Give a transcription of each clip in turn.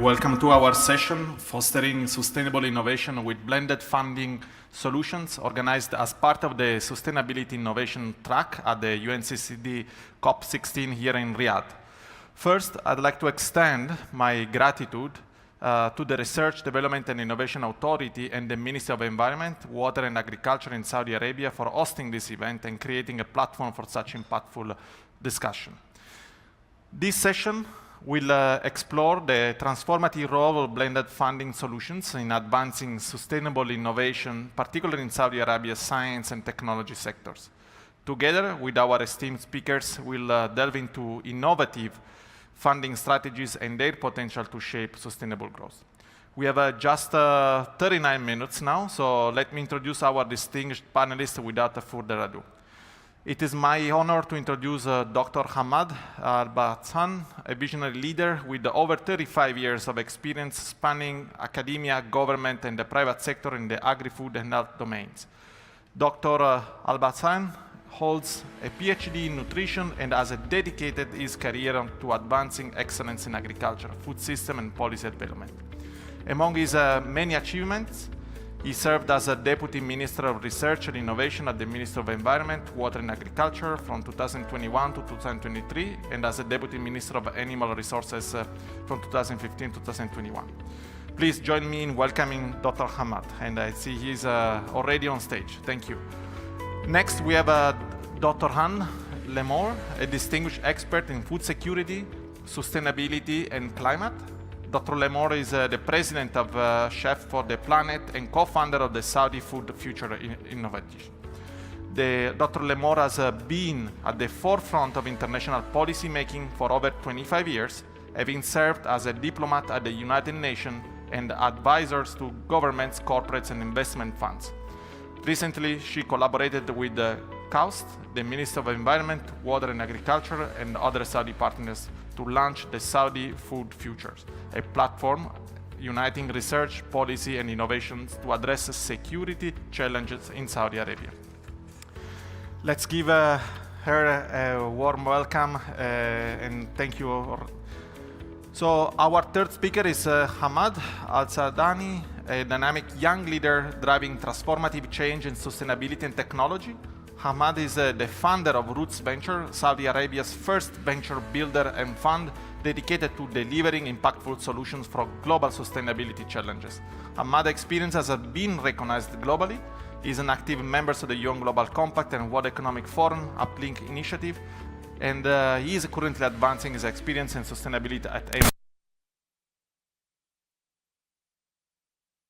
Welcome to our session, Fostering Sustainable Innovation with Blended Funding Solutions, organized as part of the Sustainability Innovation Track at the UNCCD COP16 here in Riyadh. First, I'd like to extend my gratitude to the Research, Development and Innovation Authority and the Ministry of Environment, Water and Agriculture in Saudi Arabia for hosting this event and creating a platform for such impactful discussion. This session will explore the transformative role of blended funding solutions in advancing sustainable innovation, particularly in Saudi Arabia's science and technology sectors. Together with our esteemed speakers, we'll delve into innovative funding strategies and their potential to shape sustainable growth. We have just 39 minutes now, so let me introduce our distinguished panelists without further ado. It is my honor to introduce Dr. Hamad Al-Batshan, a visionary leader with over 35 years of experience spanning academia, government, and the private sector in the agri-food and health domains. Dr. Al-Batshan holds a PhD in nutrition and has dedicated his career to advancing excellence in agriculture, food system, and policy development. Among his many achievements, he served as a Deputy Minister of Research and Innovation at the Ministry of Environment, Water and Agriculture from 2021 to 2023, and as a Deputy Minister of Animal Resources from 2015 to 2021. Please join me in welcoming Dr. Hamad, and I see he's already on stage. Thank you. Next, we have Dr. Han Lemore, a distinguished expert in food security, sustainability, and climate. Dr. Lemore is the president of Chef for the Planet and co-founder of the Saudi Food Future Innovation. Dr. Lemore has been at the forefront of international policy making for over 25 years, having served as a diplomat at the United Nations and advisors to governments, corporates, and investment funds. Recently, she collaborated with KAUST, the Ministry of Environment, Water and Agriculture, and other Saudi partners to launch the Saudi Food Futures, a platform uniting research, policy, and innovations to address security challenges in Saudi Arabia. Let's give her a warm welcome and thank you. So our third speaker is Hamad Al-Saadani, a dynamic young leader driving transformative change in sustainability and technology. Hamad is the founder of Roots Venture, Saudi Arabia's first venture builder and fund dedicated to delivering impactful solutions for global sustainability challenges. Hamad's experience has been recognized globally. He is an active member of the Young Global Compact and World Economic Forum Uplink Initiative, and he is currently advancing his experience in sustainability at AIM.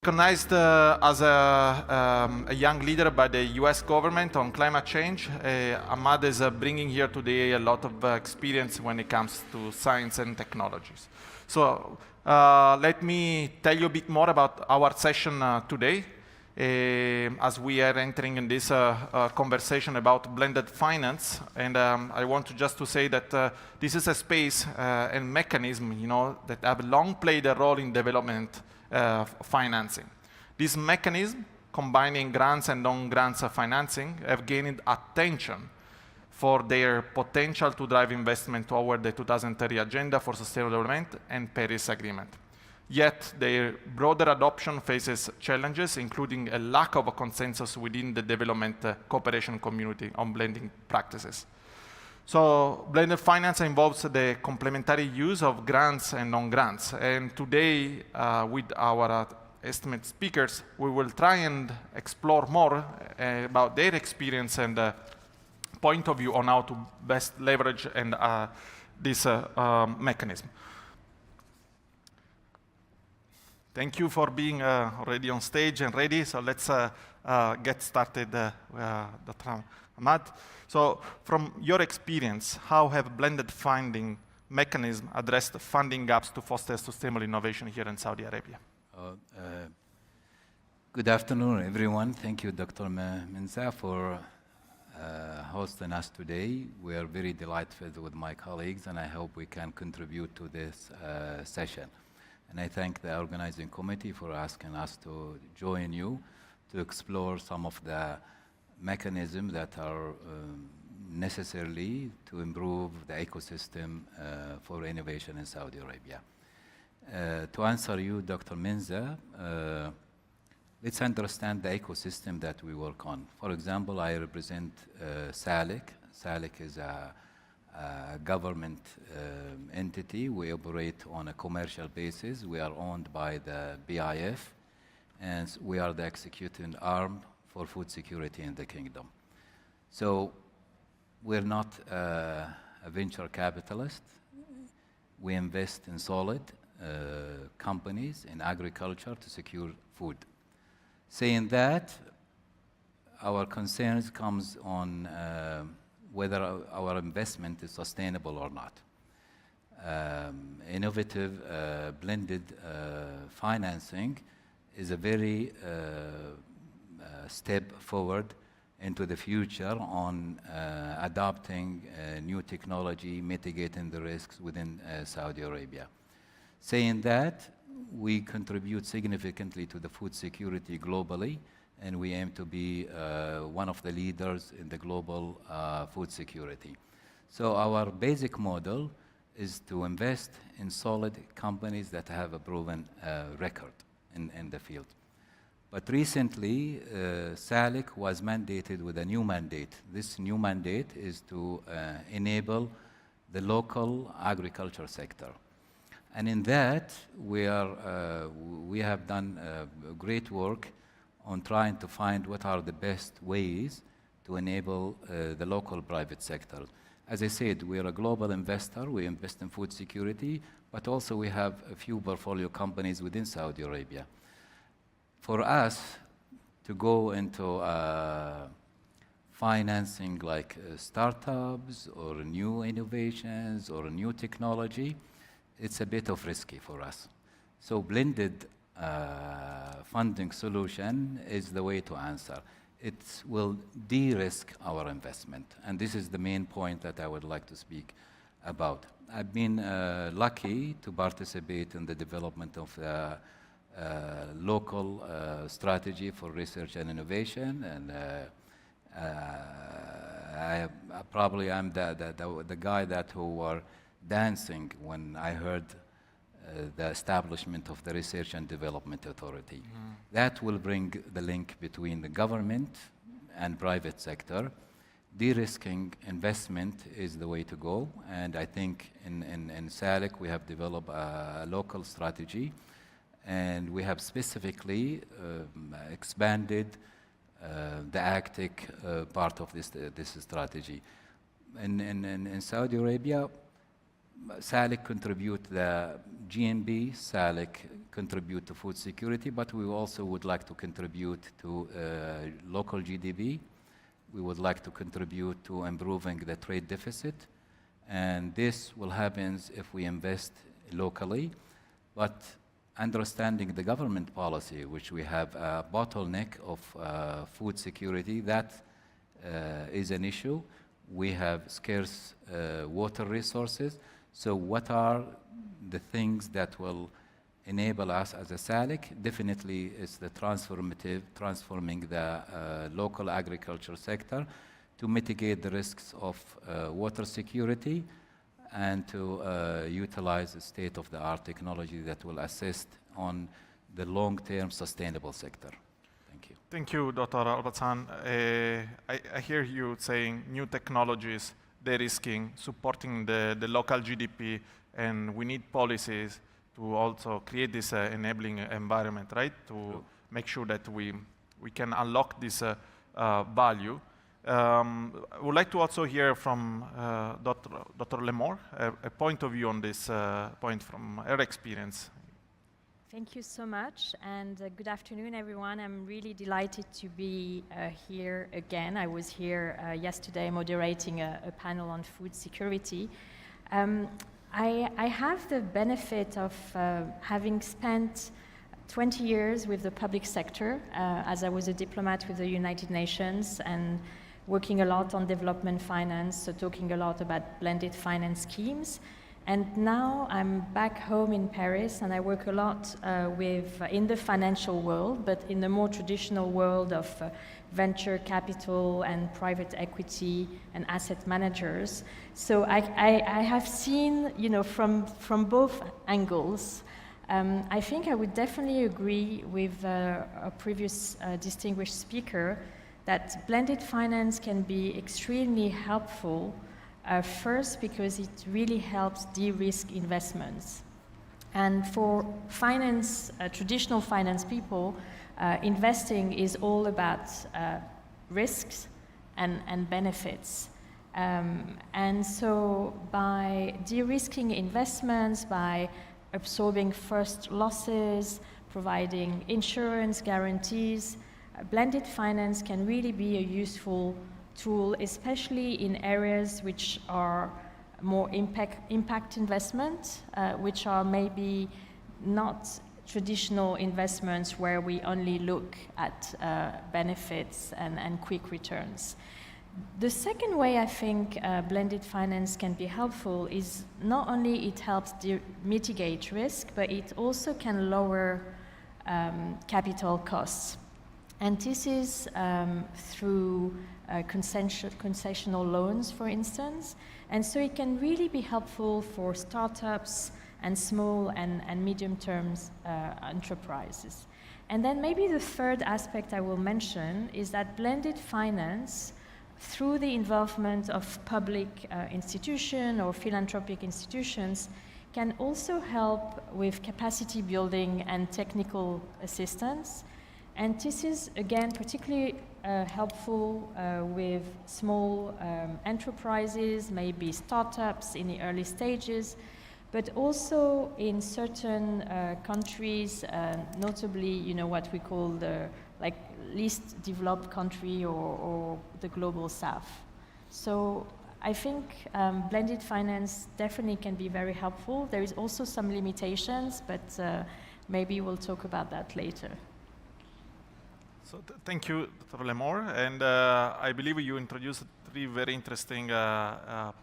Recognized as a young leader by the US government on climate change, Hamad is bringing here today a lot of experience when it comes to science and technologies. So let me tell you a bit more about our session today as we are entering in this conversation about blended finance. And I want to say that this is a space and mechanism, that have long played a role in development financing. This mechanism, combining grants and non-grants financing, have gained attention for their potential to drive investment toward the 2030 Agenda for Sustainable Development and Paris Agreement. Yet their broader adoption faces challenges, including a lack of a consensus within the development cooperation community on blending practices. So blended finance involves the complementary use of grants and non-grants. And today, with our esteemed speakers, we will try and explore more about their experience and point of view on how to best leverage and this mechanism. Thank you for being already on stage and ready. So let's get started, Dr. Hamad. So from your experience, how have blended funding mechanisms addressed funding gaps to foster sustainable innovation here in Saudi Arabia? Good afternoon, everyone. Thank you, Dr. Menza, for hosting us today. We are very delighted with my colleagues, and I hope we can contribute to this session. And I thank the organizing committee for asking us to join you to explore some of the mechanisms that are necessary to improve the ecosystem for innovation in Saudi Arabia. To answer you, Dr. Menza, let's understand the ecosystem that we work on. For example, I represent SALIC. SALIC is a government entity. We operate on a commercial basis. We are owned by the BIF, and we are the executing arm for food security in the kingdom. So we're not a venture capitalist. We invest in solid companies in agriculture to secure food. Saying that, our concerns comes on whether our investment is sustainable or not. Innovative blended financing is a very step forward into the future on adopting new technology, mitigating the risks within Saudi Arabia. Saying that, we contribute significantly to the food security globally, and we aim to be one of the leaders in the global food security. So our basic model is to invest in solid companies that have a proven record in the field. But recently, SALIC was mandated with a new mandate. This new mandate is to enable the local agriculture sector. And in that, we have done great work on trying to find what are the best ways to enable the local private sector. As I said, we are a global investor. We invest in food security, but also we have a few portfolio companies within Saudi Arabia. For us to go into financing like startups or new innovations or new technology, it's a bit of risky for us. So blended funding solution is the way to answer. It will de-risk our investment. And this is the main point that I would like to speak about. I've been lucky to participate in the development of the local strategy for research and innovation. And I probably am the guy who were dancing when I heard the establishment of the Research and Development Authority. That will bring the link between the government and private sector. De-risking investment is the way to go, and I think in SALIC we have developed a local strategy, and we have specifically expanded the AgTech part of this strategy. In Saudi Arabia, SALIC contribute the GNB, SALIC contribute to food security, but we also would like to contribute to local GDP. We would like to contribute to improving the trade deficit, and this will happen if we invest locally. But understanding the government policy, which we have a bottleneck of food security, that is an issue. We have scarce water resources. So what are the things that will enable us as a SALIC? Definitely it's the transforming the local agriculture sector to mitigate the risks of water security and to utilize the state-of-the-art technology that will assist on the long-term sustainable sector. Thank you. Thank you, Dr. Albasan. I hear you saying new technologies, de-risking, supporting the local GDP, and we need policies to also create this enabling environment, right? To make sure that we can unlock this value. I would like to also hear from Dr. Lemore, a point of view on this point from her experience. Thank you so much, and good afternoon, everyone. I'm really delighted to be here again. I was here yesterday moderating a panel on food security. I have the benefit of having spent 20 years with the public sector, as I was a diplomat with the United Nations and working a lot on development finance, so talking a lot about blended finance schemes. And now I'm back home in Paris, and I work a lot in the financial world, but in the more traditional world of venture capital and private equity and asset managers. So I have seen, from both angles, I think I would definitely agree with a previous distinguished speaker that blended finance can be extremely helpful, first because it really helps de-risk investments. And for finance, traditional finance people, investing is all about risks and benefits. And so by de-risking investments, by absorbing first losses, providing insurance guarantees, blended finance can really be a useful tool, especially in areas which are more impact investment, which are maybe not traditional investments where we only look at benefits and quick returns. The second way I think blended finance can be helpful is not only it helps mitigate risk, but it also can lower capital costs. And this is through concessional loans, for instance. And so it can really be helpful for startups and small and medium-term enterprises. And then maybe the third aspect I will mention is that blended finance, through the involvement of public institutions or philanthropic institutions, can also help with capacity building and technical assistance. And this is, again, particularly helpful with small enterprises, maybe startups in the early stages, but also in certain countries, notably, what we call the least developed country or the global south. So I think blended finance definitely can be very helpful. There is also some limitations, but maybe we'll talk about that later. So thank you, Dr. Lemore. And I believe you introduced three very interesting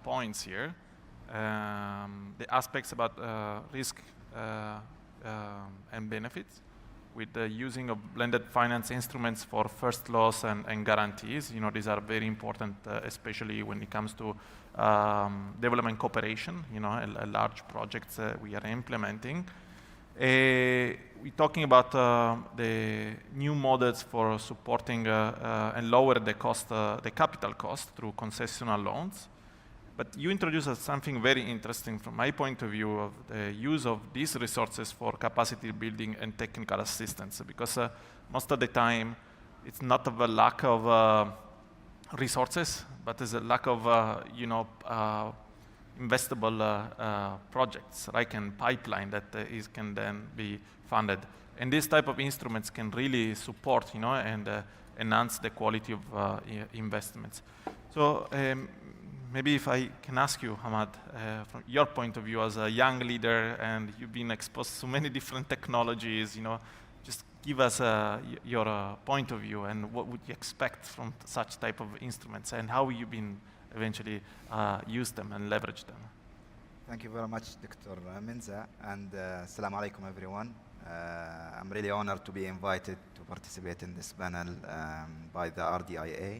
points here. The aspects about risk and benefits with the using of blended finance instruments for first loss and guarantees. These are very important, especially when it comes to development cooperation, large projects we are implementing. We're talking about the new models for supporting and lower the cost, the capital cost through concessional loans. But you introduced something very interesting from my point of view of the use of these resources for capacity building and technical assistance, because most of the time it's not of a lack of resources, but it's a lack of investable projects, right, and pipeline that can then be funded. And this type of instruments can really support, and enhance the quality of investments. So maybe if I can ask you, Hamad, from your point of view as a young leader, and you've been exposed to so many different technologies, just give us your point of view and what would you expect from such type of instruments, and how you've been eventually use them and leverage them. Thank you very much, Dr. Minza, and assalamu alaikum, everyone. I'm really honored to be invited to participate in this panel by the RDIA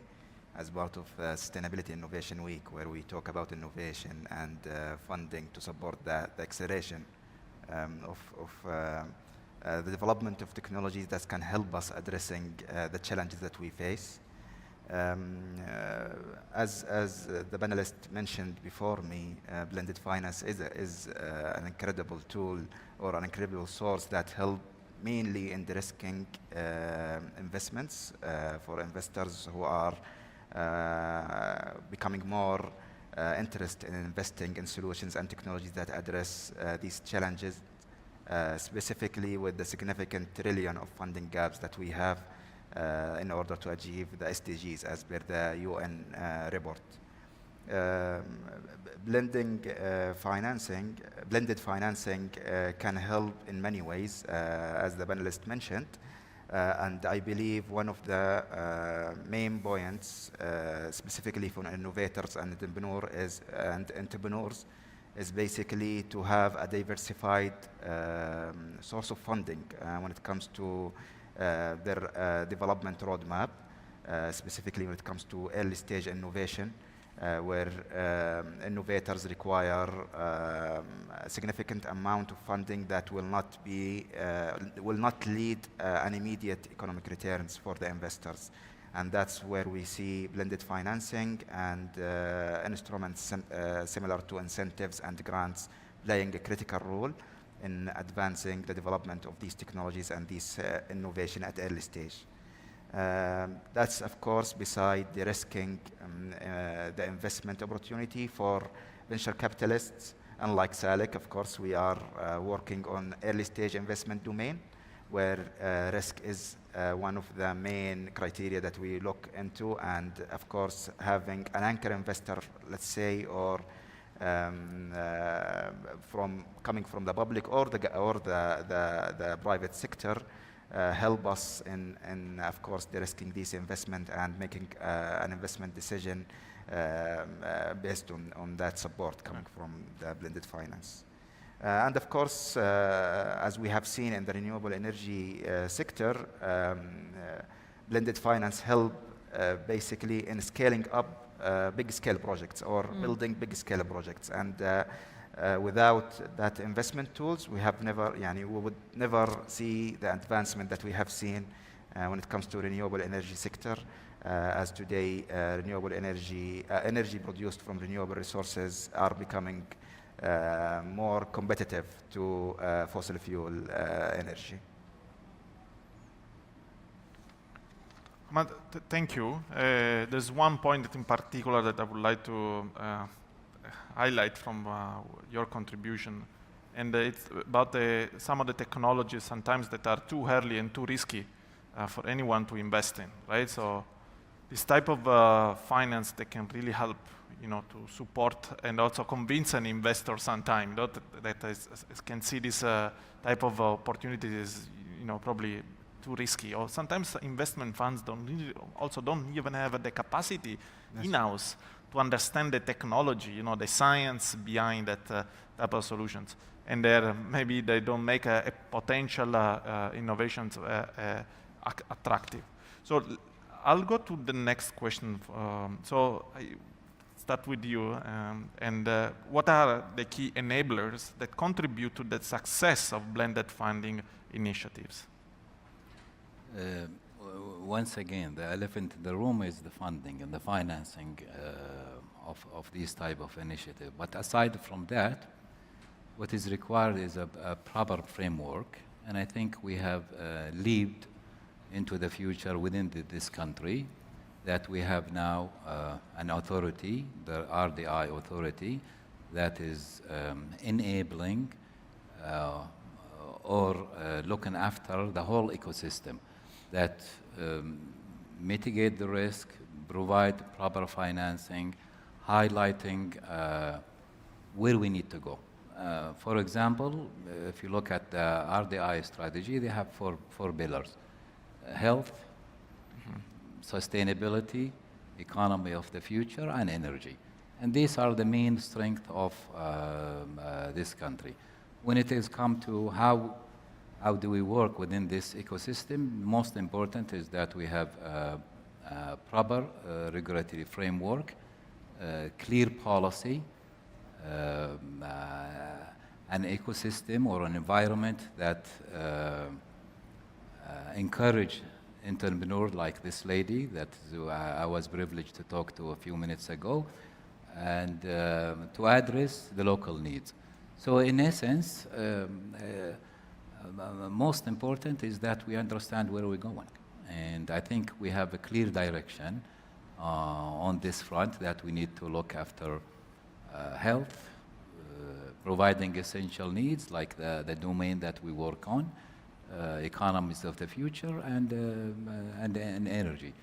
as part of Sustainability Innovation Week, where we talk about innovation and funding to support the acceleration of the development of technologies that can help us addressing the challenges that we face. As the panelist mentioned before me, blended finance is an incredible tool or an incredible source that help mainly in de-risking investments for investors who are becoming more interested in investing in solutions and technologies that address these challenges, specifically with the significant trillion of funding gaps that we have in order to achieve the SDGs as per the UN report. Blended financing can help in many ways, as the panelist mentioned. And I believe one of the main points, specifically for innovators and entrepreneurs, is basically to have a diversified source of funding when it comes to their development roadmap, specifically when it comes to early stage innovation, where innovators require a significant amount of funding that will not lead an immediate economic returns for the investors. And that's where we see blended financing and instruments similar to incentives and grants playing a critical role in advancing the development of these technologies and these innovation at early stage. That's, of course, beside de-risking the investment opportunity for venture capitalists. Unlike SALIC, of course, we are working on early stage investment domain, where risk is one of the main criteria that we look into, and of course having an anchor investor, let's say, or coming from the public or the private sector, help us in of course de-risking this investment and making an investment decision based on that support coming from the blended finance. And of course, as we have seen in the renewable energy sector, blended finance help basically in scaling up big scale projects or building big scale projects. And without that investment tools, we would never see the advancement that we have seen when it comes to renewable energy sector. As today, renewable energy produced from renewable resources are becoming more competitive to fossil fuel energy. Thank you. There's one point in particular that I would like to highlight from your contribution, and it's about some of the technologies sometimes that are too early and too risky for anyone to invest in, right? So this type of finance that can really help, to support and also convince an investor sometime that can see this type of opportunity is, probably too risky. Or sometimes investment funds don't even have the capacity in-house to understand the technology, the science behind that type of solutions. And maybe they don't make a potential innovations attractive. So I'll go to the next question. So I start with you. What are the key enablers that contribute to the success of blended funding initiatives? Once again, the elephant in the room is the funding and the financing of these type of initiative. But aside from that, what is required is a proper framework, and I think we have leaped into the future within this country, that we have now an authority, the RDI authority, that is enabling or looking after the whole ecosystem, that mitigate the risk, provide proper financing, highlighting where we need to go. For example, if you look at the RDI strategy, they have four pillars: health, sustainability, economy of the future, and energy. And these are the main strengths of this country. When it has come to how do we work within this ecosystem, most important is that we have a proper regulatory framework, clear policy, an ecosystem or an environment that encourage entrepreneurs like this lady that I was privileged to talk to a few minutes ago, and to address the local needs. So in essence, most important is that we understand where we're going. And I think we have a clear direction on this front, that we need to look after health, providing essential needs like the domain that we work on, economies of the future, and energy.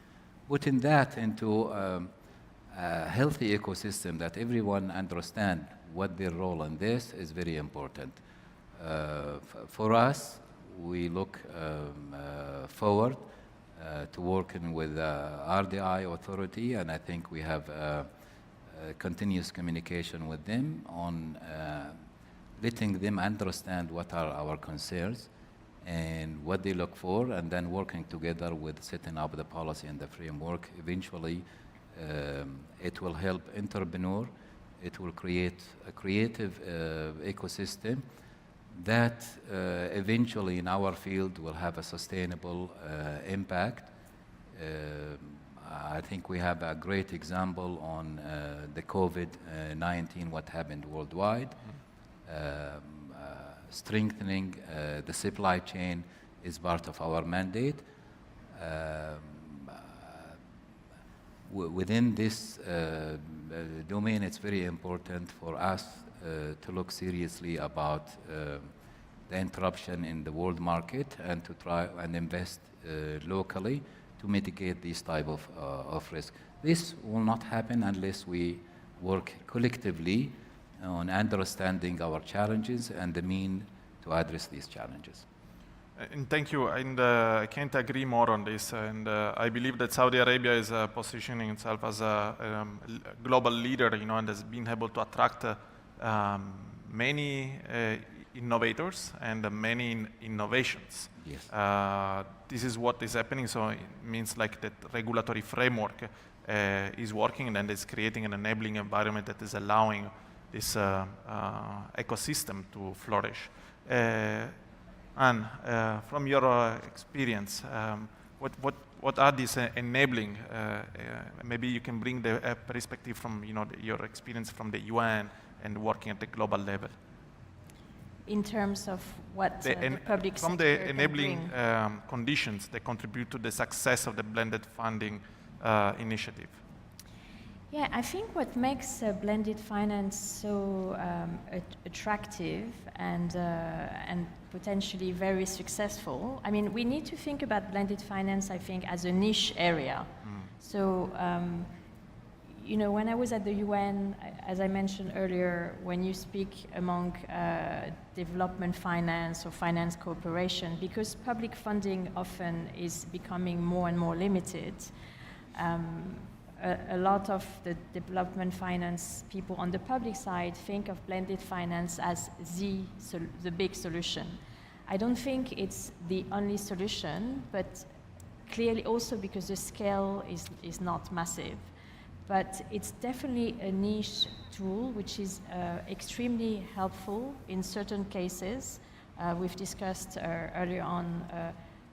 Putting that into a healthy ecosystem that everyone understands what their role in this is very important. For us, we look forward to working with RDI authority, and I think we have continuous communication with them on letting them understand what are our concerns and what they look for, and then working together with setting up the policy and the framework, eventually It will help entrepreneur. It will create a creative ecosystem that eventually in our field will have a sustainable impact. I think we have a great example on the COVID-19, what happened worldwide. Strengthening the supply chain is part of our mandate. Within this domain, it's very important for us to look seriously about the interruption in the world market and to try and invest locally to mitigate these type of risk. This will not happen unless we work collectively on understanding our challenges and the mean to address these challenges. And thank you, and I can't agree more on this, and I believe that Saudi Arabia is positioning itself as a global leader, you know, and has been able to attract many innovators and many innovations. Yes. This is what is happening, so it means like that regulatory framework is working and is creating an enabling environment that is allowing this ecosystem to flourish. Anne, from your experience, what are these enabling? Maybe you can bring the perspective from your experience from the UN and working at the global level. In terms of what the public from sector the can enabling bring. conditions that contribute to the success of the blended funding initiative. Yeah, I think what makes blended finance so attractive and potentially very successful, I mean, we need to think about blended finance, I think, as a niche area. So, you know, when I was at the UN, as I mentioned earlier, when you speak among development finance or finance cooperation, because public funding often is becoming more and more limited, a lot of the development finance people on the public side think of blended finance as the big solution. I don't think it's the only solution, but clearly also because the scale is not massive. But it's definitely a niche tool which is extremely helpful in certain cases. We've discussed earlier on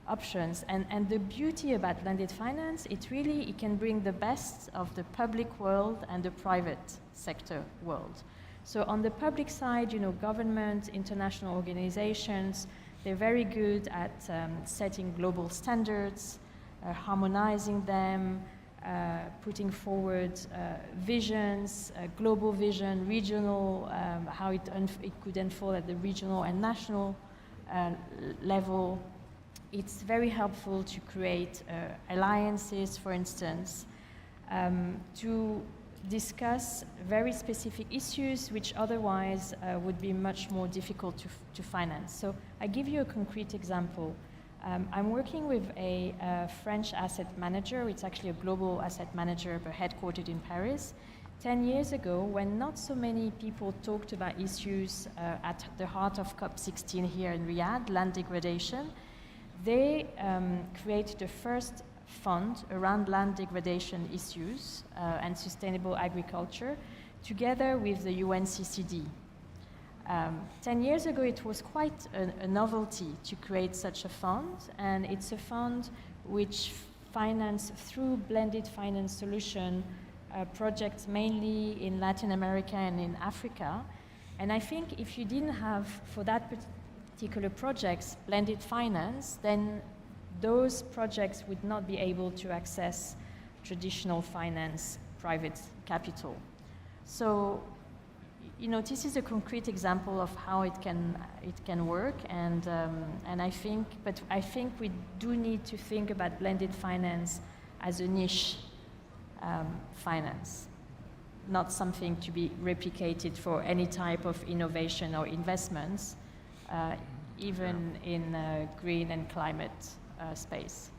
options. And the beauty about blended finance, it can bring the best of the public world and the private sector world. So on the public side, you know, government, international organizations, they're very good at setting global standards, harmonizing them, putting forward visions, global vision, regional, how it could unfold at the regional and national level. It's very helpful to create alliances, for instance, to discuss very specific issues which otherwise would be much more difficult to finance. So I give you a concrete example. I'm working with a French asset manager. It's actually a global asset manager, but headquartered in Paris. 10 years ago, when not so many people talked about issues at the heart of COP16 here in Riyadh, land degradation, they created the first fund around land degradation issues and sustainable agriculture together with the UNCCD. 10 years ago, it was quite a novelty to create such a fund, and it's a fund which finances through blended finance solution projects mainly in Latin America and in Africa. And I think if you didn't have, for that particular projects, blended finance, then those projects would not be able to access traditional finance, private capital. So, you know, this is a concrete example of how it can work, and I think we do need to think about blended finance as a niche finance, not something to be replicated for any type of innovation or investments, even in green and climate space.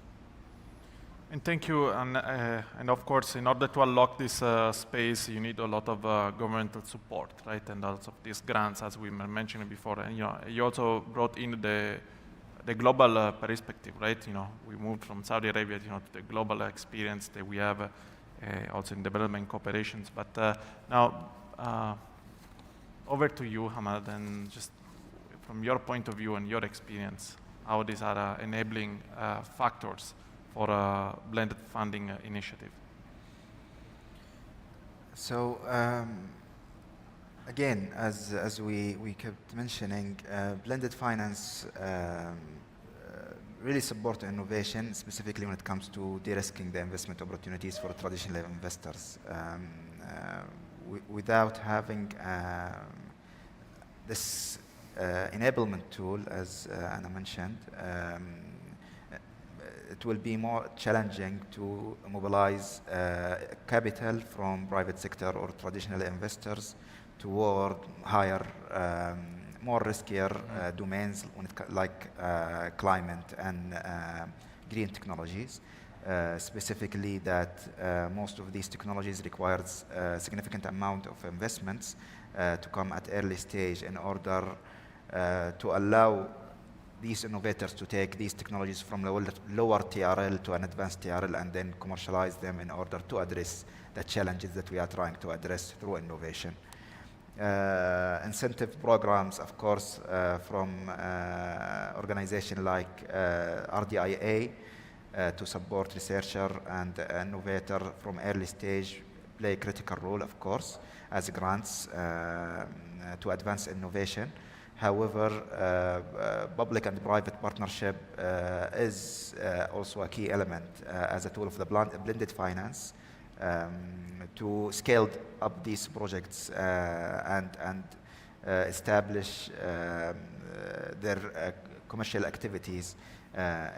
And thank you, and of course, in order to unlock this space, you need a lot of governmental support, right? And lots of these grants, as we were mentioning before. And you also brought in the global perspective, right? You know, we moved from Saudi Arabia, to the global experience that we have also in development cooperations. But now, over to you, Hamad, and just from your point of view and your experience, how these are enabling factors for a blended funding initiative. So again, as we kept mentioning, blended finance really support innovation, specifically when it comes to de-risking the investment opportunities for traditional investors. Without having this enablement tool, as Anna mentioned, it will be more challenging to mobilize capital from private sector or traditional investors toward higher, more riskier domains when like climate and green technologies. Specifically that most of these technologies requires a significant amount of investments to come at early stage in order to allow these innovators to take these technologies from lower TRL to an advanced TRL and then commercialize them in order to address the challenges that we are trying to address through innovation. Incentive programs, of course, from organizations like RDIA to support researcher and innovator from early stage play a critical role, of course, as grants to advance innovation. However, public and private partnership is also a key element as a tool of the blended finance to scale up these projects and establish their commercial activities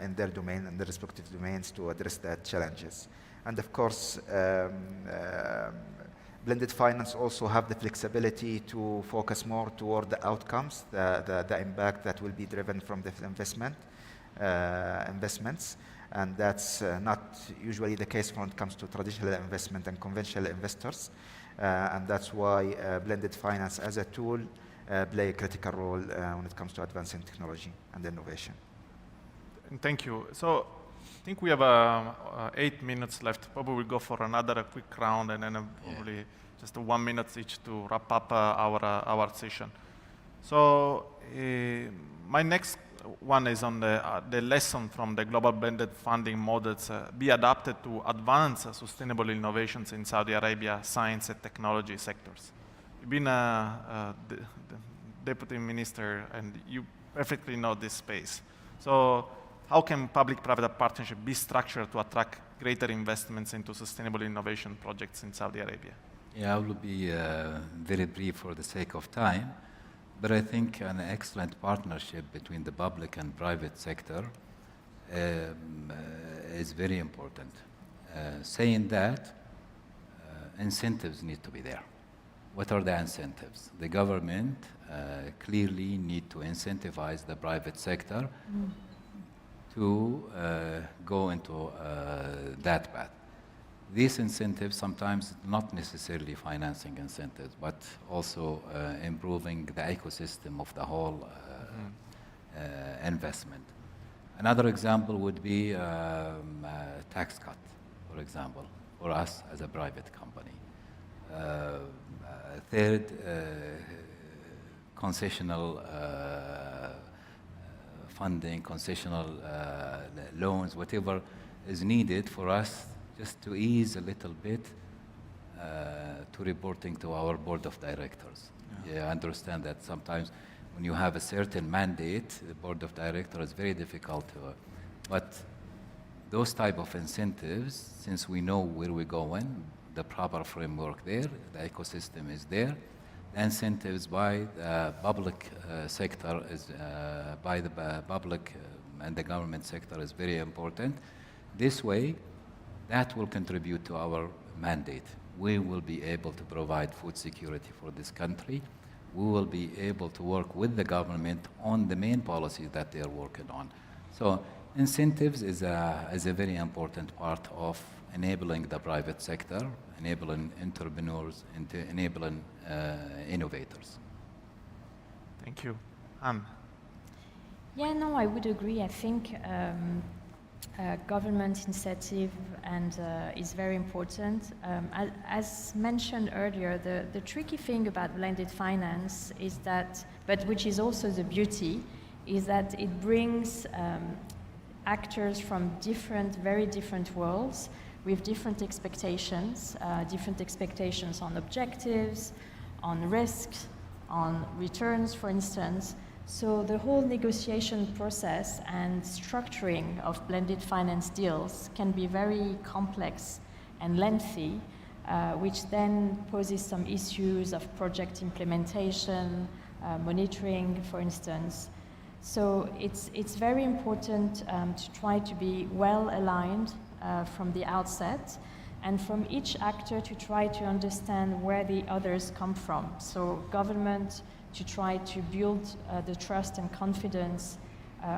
in their domain and their respective domains to address that challenges. And of course, blended finance also have the flexibility to focus more toward the outcomes, the impact that will be driven from the investments. And that's not usually the case when it comes to traditional investment and conventional investors. And that's why blended finance as a tool play a critical role when it comes to advancing technology and innovation. Thank you. So I think we have 8 minutes left. Probably we'll go for another quick round and then probably just 1 minute each to wrap up our session. So my next one is on the lesson from the global blended funding models be adapted to advance sustainable innovations in Saudi Arabia science and technology sectors. You've been the deputy minister and you perfectly know this space. So how can public-private partnership be structured to attract greater investments into sustainable innovation projects in Saudi Arabia? Yeah, I will be very brief for the sake of time, but I think an excellent partnership between the public and private sector is very important. Saying that, incentives need to be there. What are the incentives? The government clearly need to incentivize the private sector to go into that path. These incentives sometimes not necessarily financing incentives, but also improving the ecosystem of the whole investment. Another example would be a tax cut, for example, for us as a private company. Third, concessional funding, concessional loans, whatever is needed for us just to ease a little bit to reporting to our board of directors. Yeah, I understand that sometimes when you have a certain mandate, the board of directors is very difficult to, but those type of incentives, since we know where we're going, the proper framework there, the ecosystem is there, the incentives by the public sector is, by the public and the government sector is very important. This way, that will contribute to our mandate. We will be able to provide food security for this country. We will be able to work with the government on the main policies that they are working on. So incentives is a very important part of enabling the private sector, enabling entrepreneurs, and enabling innovators. Thank you. Anne? Yeah, no, I would agree. I think government initiative and is very important. As mentioned earlier, the tricky thing about blended finance is that, but which is also the beauty, is that it brings actors from very different worlds with different expectations on objectives, on risks, on returns, for instance. So the whole negotiation process and structuring of blended finance deals can be very complex and lengthy, which then poses some issues of project implementation, monitoring, for instance. So it's very important to try to be well aligned from the outset, and from each actor to try to understand where the others come from. So government to try to build the trust and confidence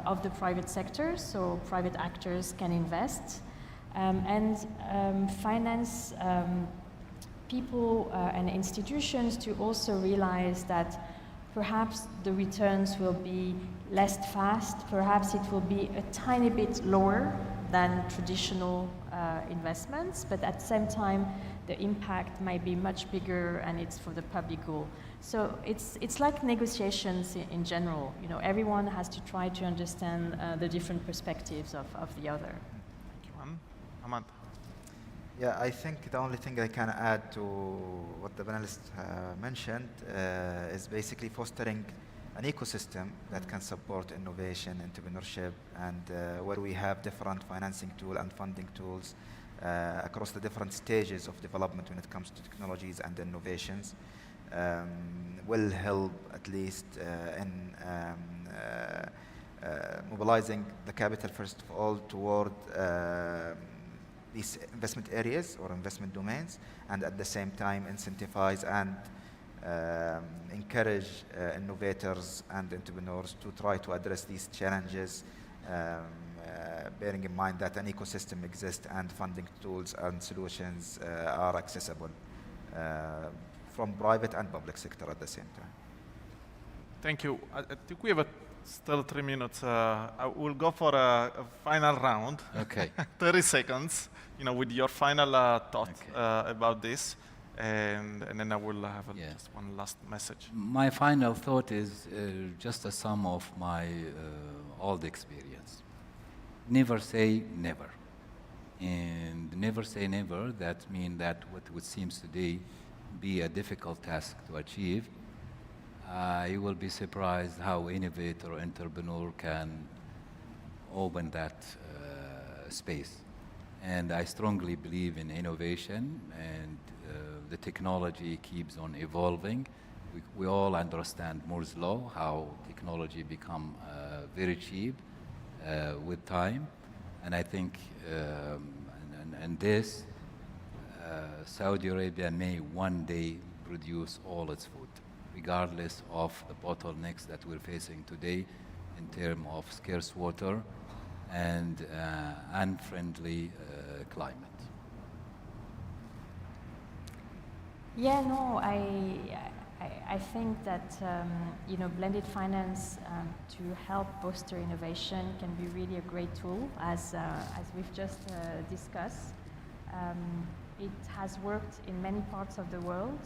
of the private sector, so private actors can invest, and finance people and institutions to also realize that perhaps the returns will be less fast, perhaps it will be a tiny bit lower than traditional investments, but at the same time, the impact might be much bigger and it's for the public goal. So it's like negotiations in general. You know, everyone has to try to understand the different perspectives of the other. Thank you, Ahmad. Yeah, I think the only thing I can add to what the panelists mentioned is basically fostering an ecosystem that can support innovation, entrepreneurship, and where we have different financing tools and funding tools across the different stages of development when it comes to technologies and innovations, will help at least in mobilizing the capital, first of all, toward these investment areas or investment domains, and at the same time incentivize and encourage innovators and entrepreneurs to try to address these challenges, bearing in mind that an ecosystem exists and funding tools and solutions are accessible from private and public sector at the same time. Thank you. I think we have still 3 minutes. I will go for a final round. Okay. 30 seconds, you know, with your final thoughts about this. And then I will have just one last message. My final thought is just a sum of my old experience. Never say never. And never say never, that means that what seems today be a difficult task to achieve, you will be surprised how innovator or entrepreneur can open that space. And I strongly believe in innovation, and the technology keeps on evolving. We all understand Moore's law, how technology become very cheap with time. And I think and this, Saudi Arabia may one day produce all its food, regardless of the bottlenecks that we're facing today in terms of scarce water and unfriendly climate. Yeah, no, I think that you know, blended finance to help foster innovation can be really a great tool, as we've just discussed. It has worked in many parts of the world,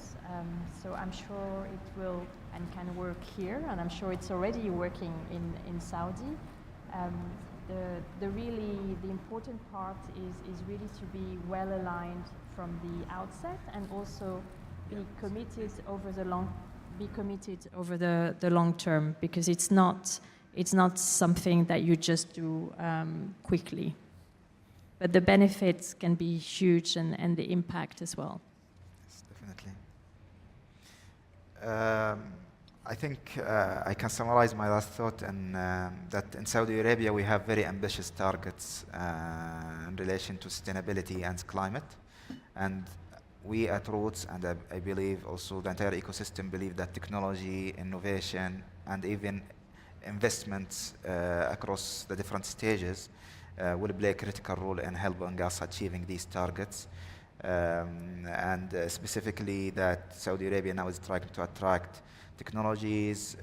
so I'm sure it will and can work here, and I'm sure it's already working in Saudi. The important part is really to be well aligned from the outset, and also be committed over the long term, because it's not something that you just do quickly. But the benefits can be huge, and the impact as well. Yes, definitely. I think I can summarize my last thought in that in Saudi Arabia we have very ambitious targets in relation to sustainability and climate. And we at Roots, and I believe also the entire ecosystem, believe that technology, innovation, and even investments across the different stages will play a critical role in helping us achieving these targets. And specifically that Saudi Arabia now is trying to attract technologies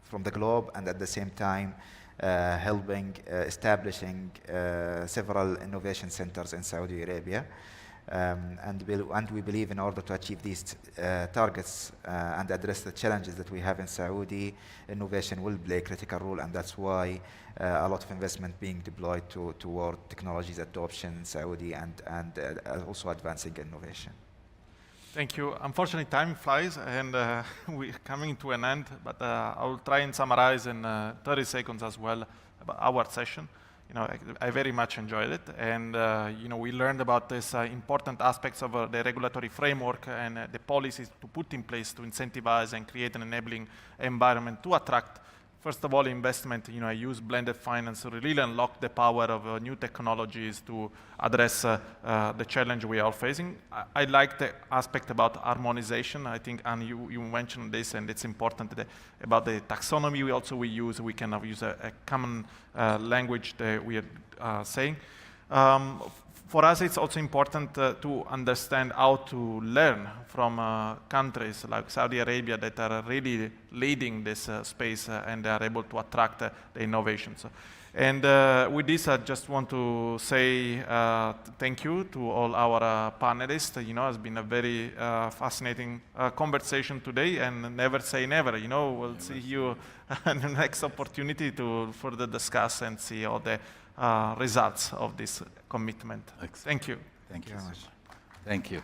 from the globe, and at the same time helping establishing several innovation centers in Saudi Arabia. And we believe in order to achieve these targets and address the challenges that we have in Saudi, innovation will play a critical role, and that's why a lot of investment being deployed toward technologies adoption in Saudi and also advancing innovation. Thank you. Unfortunately, time flies, and we're coming to an end, but I will try and summarize in 30 seconds as well about our session. You know, I very much enjoyed it, and you know, we learned about these important aspects of the regulatory framework and the policies to put in place to incentivize and create an enabling environment to attract, first of all, investment. You know, I use blended finance to really unlock the power of new technologies to address the challenge we are facing. I like the aspect about harmonization. I think, and you mentioned this, and it's important about the taxonomy we use. We can use a common language that we are saying. For us, it's also important to understand how to learn from countries like Saudi Arabia that are really leading this space and they are able to attract the innovations. And with this, I just want to say thank you to all our panelists. You know, it's been a very fascinating conversation today, and never say never. You know, we'll see you in the next opportunity to further discuss and see all the results of this commitment. Excellent. Thank you. Thank you very so much. much. Thank you.